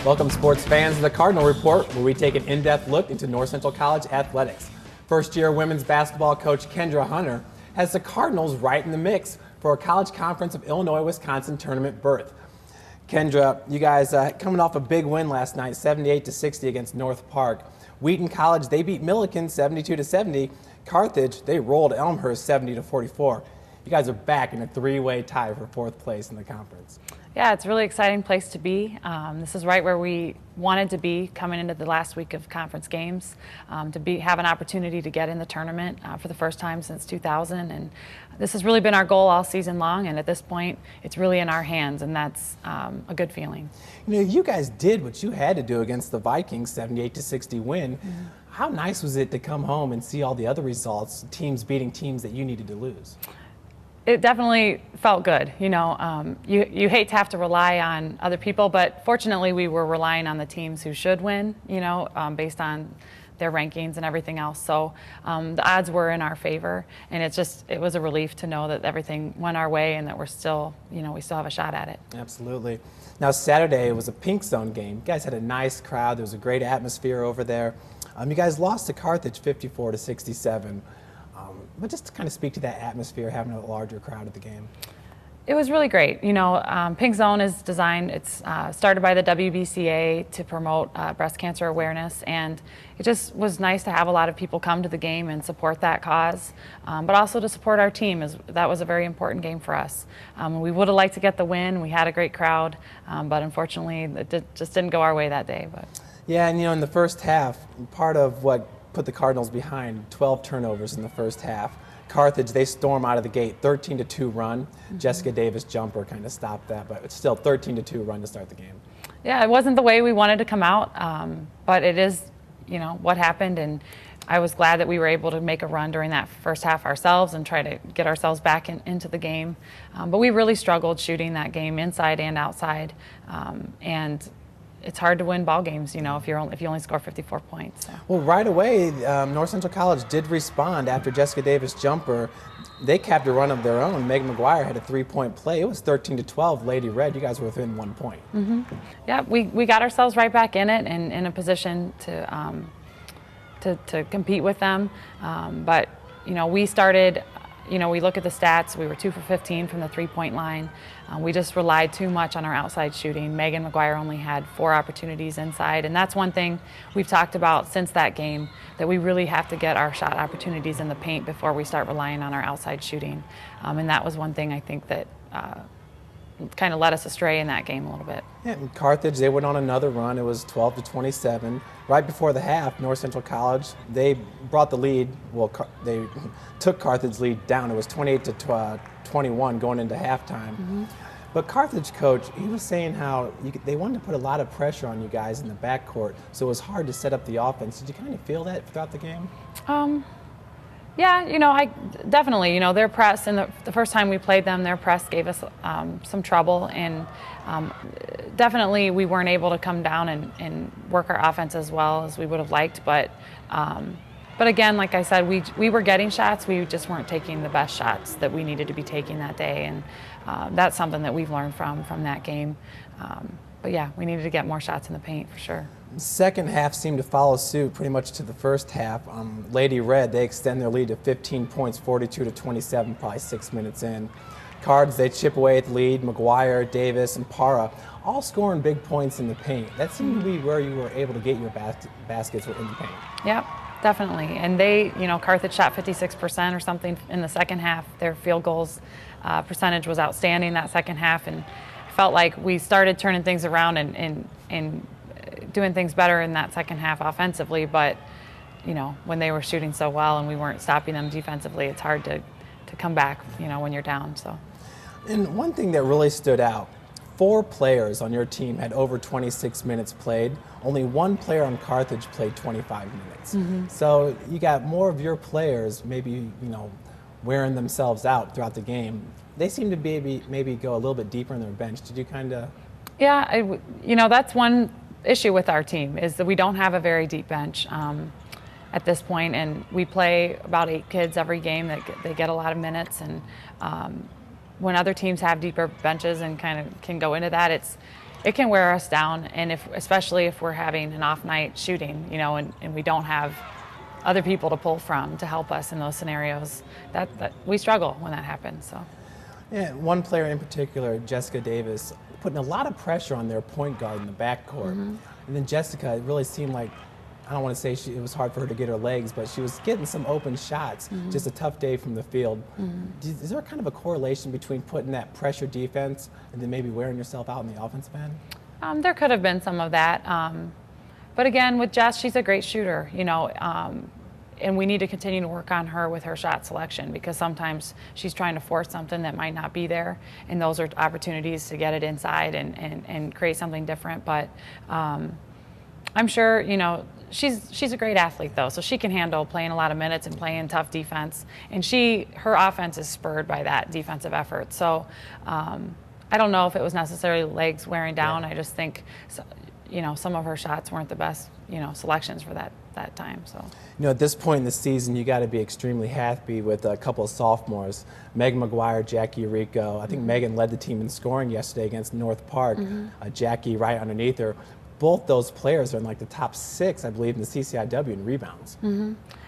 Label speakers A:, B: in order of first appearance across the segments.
A: Welcome, sports fans, to the Cardinal Report, where we take an in-depth look into North Central College athletics. First-year women's basketball coach Kendra Hunter has the Cardinals right in the mix for a College Conference of Illinois-Wisconsin tournament berth. Kendra, you guys coming off a big win last night, 78-60 against North Park. Wheaton College, they beat Milliken 72-70. Carthage, they rolled Elmhurst 70-44. You guys are back in a three-way tie for fourth place in the conference.
B: Yeah, it's a really exciting place to be. This is right where we wanted to be coming into the last week of conference games, to have an opportunity to get in the tournament for the first time since 2000. And this has really been our goal all season long, and at this point, it's really in our hands, and that's a good feeling.
A: You know, you guys did what you had to do against the Vikings, 78-60 win. Mm-hmm. How nice was it to come home and see all the other results, teams beating teams that you needed to lose?
B: It definitely felt good. You know, you hate to have to rely on other people, but fortunately we were relying on the teams who should win, you know, based on their rankings and everything else. So the odds were in our favor, and it was a relief to know that everything went our way and that we're still, you know, we still have a shot at it.
A: Absolutely. Now Saturday, it was a pink zone game. You guys had a nice crowd. There was a great atmosphere over there. You guys lost to Carthage 54-67. But just to kind of speak to that atmosphere, having a larger crowd at the game.
B: It was really great. You know, Pink Zone is designed, it's started by the WBCA to promote breast cancer awareness, and it just was nice to have a lot of people come to the game and support that cause, but also to support our team. That was a very important game for us. We would have liked to get the win. We had a great crowd, but unfortunately it just didn't go our way that day. But
A: yeah, and you know, in the first half, part of what put the Cardinals behind, 12 turnovers in the first half. Carthage, they storm out of the gate, 13-2 run. Mm-hmm. Jessica Davis jumper kind of stopped that, but it's still 13-2 run to start the game. Yeah,
B: it wasn't the way we wanted to come out, but it is, you know, what happened, and I was glad that we were able to make a run during that first half ourselves and try to get ourselves back into the game. But we really struggled shooting that game inside and outside, and it's hard to win ball games, you know, if you only score 54 points. So.
A: Well, right away, North Central College did respond after Jessica Davis' jumper. They capped a run of their own. Megan McGuire had a three-point play. It was 13-12. Lady Red, you guys were within 1 point.
B: Mm-hmm. Yeah, we got ourselves right back in it and in a position to compete with them. But you know, we started. You know, we look at the stats, we were 2 for 15 from the three-point line. We just relied too much on our outside shooting. Megan McGuire only had 4 opportunities inside, and that's one thing we've talked about since that game, that we really have to get our shot opportunities in the paint before we start relying on our outside shooting. And that was one thing I think that kind of led us astray in that game a little bit.
A: Yeah, and Carthage, they went on another run. It was 12-27. Right before the half, North Central College, they brought the lead. Well, they took Carthage's lead down. It was 28-21 going into halftime. Mm-hmm. But Carthage coach, he was saying how they wanted to put a lot of pressure on you guys in the backcourt, so it was hard to set up the offense. Did you kind of feel that throughout the game?
B: Yeah, you know, I definitely, you know, their press, and the first time we played them, their press gave us some trouble, and definitely we weren't able to come down and work our offense as well as we would have liked, but again, like I said, we were getting shots, we just weren't taking the best shots that we needed to be taking that day, and that's something that we've learned from that game. But yeah, we needed to get more shots in the paint for sure.
A: Second half seemed to follow suit pretty much to the first half. Lady Red, they extend their lead to 15 points, 42-27, probably 6 minutes in. Cards, they chip away at the lead. McGuire, Davis, and Para all scoring big points in the paint. That seemed to be where you were able to get your baskets in the paint.
B: Yep, definitely. And they, you know, Carthage shot 56% or something in the second half. Their field goals percentage was outstanding that second half, and felt like we started turning things around and doing things better in that second half offensively, but you know, when they were shooting so well and we weren't stopping them defensively, it's hard to come back, you know, when you're down. So.
A: And one thing that really stood out, 4 players on your team had over 26 minutes played. Only 1 player on Carthage played 25 minutes. Mm-hmm. So you got more of your players maybe, you know, wearing themselves out throughout the game. They seem to maybe go a little bit deeper in their bench. Did you kind of? Yeah,
B: you know, that's one issue with our team, is that we don't have a very deep bench. at this point, and we play about 8 kids every game that they get a lot of minutes. And when other teams have deeper benches and kind of can go into that, it can wear us down. And especially if we're having an off night shooting, and we don't have other people to pull from to help us in those scenarios, that we struggle when that happens. So.
A: Yeah, one player in particular, Jessica Davis, putting a lot of pressure on their point guard in the backcourt. And then Jessica, it really seemed like, I don't want to say it was hard for her to get her legs, but she was getting some open shots. Just a tough day from the field. Is there kind of a correlation between putting that pressure defense and then maybe wearing yourself out in the offensive end?
B: There could have been some of that. But again, with Jess, she's a great shooter, and we need to continue to work on her with her shot selection, because sometimes she's trying to force something that might not be there, and those are opportunities to get it inside and create something different. But I'm sure, she's a great athlete though, so she can handle playing a lot of minutes and playing tough defense, and her offense is spurred by that defensive effort. So I don't know if it was necessarily legs wearing down. I just think some of her shots weren't the best selections for that time. So
A: at this point in the season, you got to be extremely happy with a couple of sophomores, Megan McGuire, Jackie Rico. I think Megan led the team in scoring yesterday against North Park. Jackie right underneath her. Both those players are in like the top 6, I believe, in the CCIW in rebounds.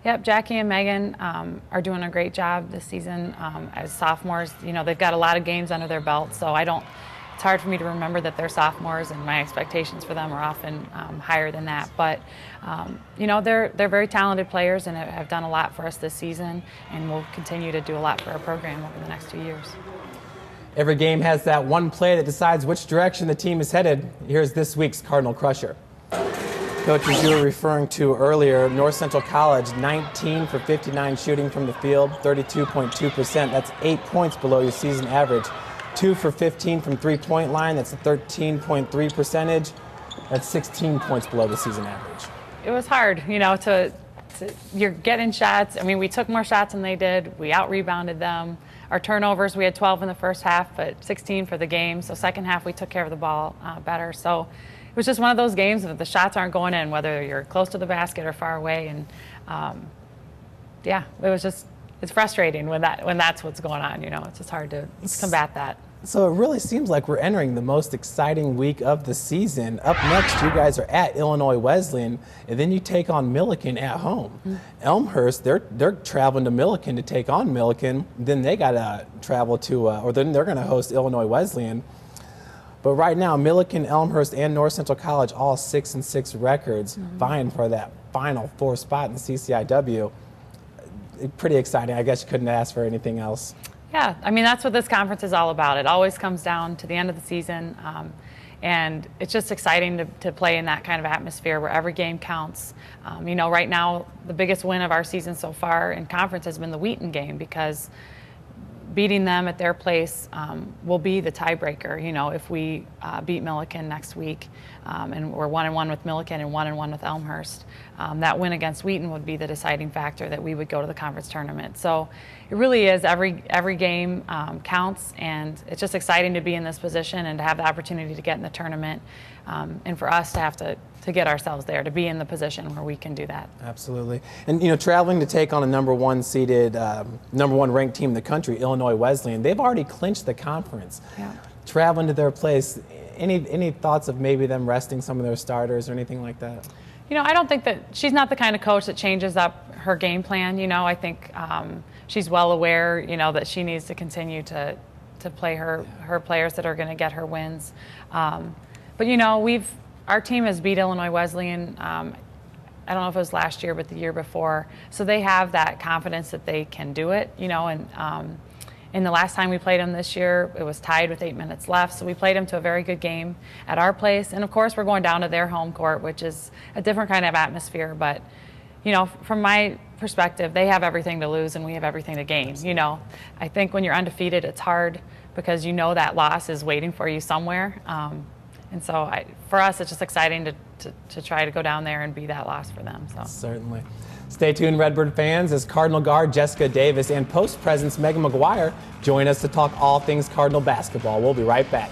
B: Yep, Jackie and Megan are doing a great job this season as sophomores. They've got a lot of games under their belt, so it's hard for me to remember that they're sophomores, and my expectations for them are often higher than that. But they're very talented players and have done a lot for us this season, and will continue to do a lot for our program over the next 2 years.
A: Every game has that one play that decides which direction the team is headed. Here's this week's Cardinal Crusher. Coach, as you were referring to earlier, North Central College, 19 for 59 shooting from the field, 32.2%. That's 8 points below your season average. 2 for 15 from three-point line. That's a 13.3 percentage. That's 16 points below the season average.
B: It was hard, you're getting shots. I mean, we took more shots than they did. We out-rebounded them. Our turnovers, we had 12 in the first half, but 16 for the game. So second half, we took care of the ball better. So it was just one of those games that the shots aren't going in, whether you're close to the basket or far away. And it's frustrating when that's what's going on. It's just hard to combat that.
A: So it really seems like we're entering the most exciting week of the season. Up next, you guys are at Illinois Wesleyan, and then you take on Millikin at home. Elmhurst, they're traveling to Millikin to take on Millikin. Then they got to travel to, then they're going to host Illinois Wesleyan. But right now, Millikin, Elmhurst, and North Central College, all 6-6 records, vying for that final 4th spot in the CCIW. Pretty exciting. I guess you couldn't ask for anything else.
B: Yeah, I mean, that's what this conference is all about. It always comes down to the end of the season, and it's just exciting to play in that kind of atmosphere where every game counts. Right now, the biggest win of our season so far in conference has been the Wheaton game, because beating them at their place will be the tiebreaker. If we beat Millikin next week, and we're 1-1 with Millikin and 1-1 with Elmhurst, that win against Wheaton would be the deciding factor that we would go to the conference tournament. So it really is every game counts, and it's just exciting to be in this position and to have the opportunity to get in the tournament, and for us to have to get ourselves there, to be in the position where we can do that.
A: Absolutely. And traveling to take on a number 1 seeded, number 1 ranked team in the country, Illinois Wesleyan, they've already clinched the conference.
B: Yeah.
A: Traveling to their place, any thoughts of maybe them resting some of their starters or anything like that?
B: I don't think that she's not the kind of coach that changes up her game plan. I think she's well aware, that she needs to continue to play her players that are going to get her wins. But our team has beat Illinois Wesleyan. I don't know if it was last year, but the year before. So they have that confidence that they can do it. And the last time we played them this year, it was tied with 8 minutes left. So we played them to a very good game at our place. And of course, we're going down to their home court, which is a different kind of atmosphere. But, from my perspective, they have everything to lose and we have everything to gain. I think when you're undefeated, it's hard because that loss is waiting for you somewhere. And so for us, it's just exciting to try to go down there and be that loss for them. So.
A: Certainly. Stay tuned, Redbird fans, as Cardinal guard Jessica Davis and post presence Megan McGuire join us to talk all things Cardinal basketball. We'll be right back.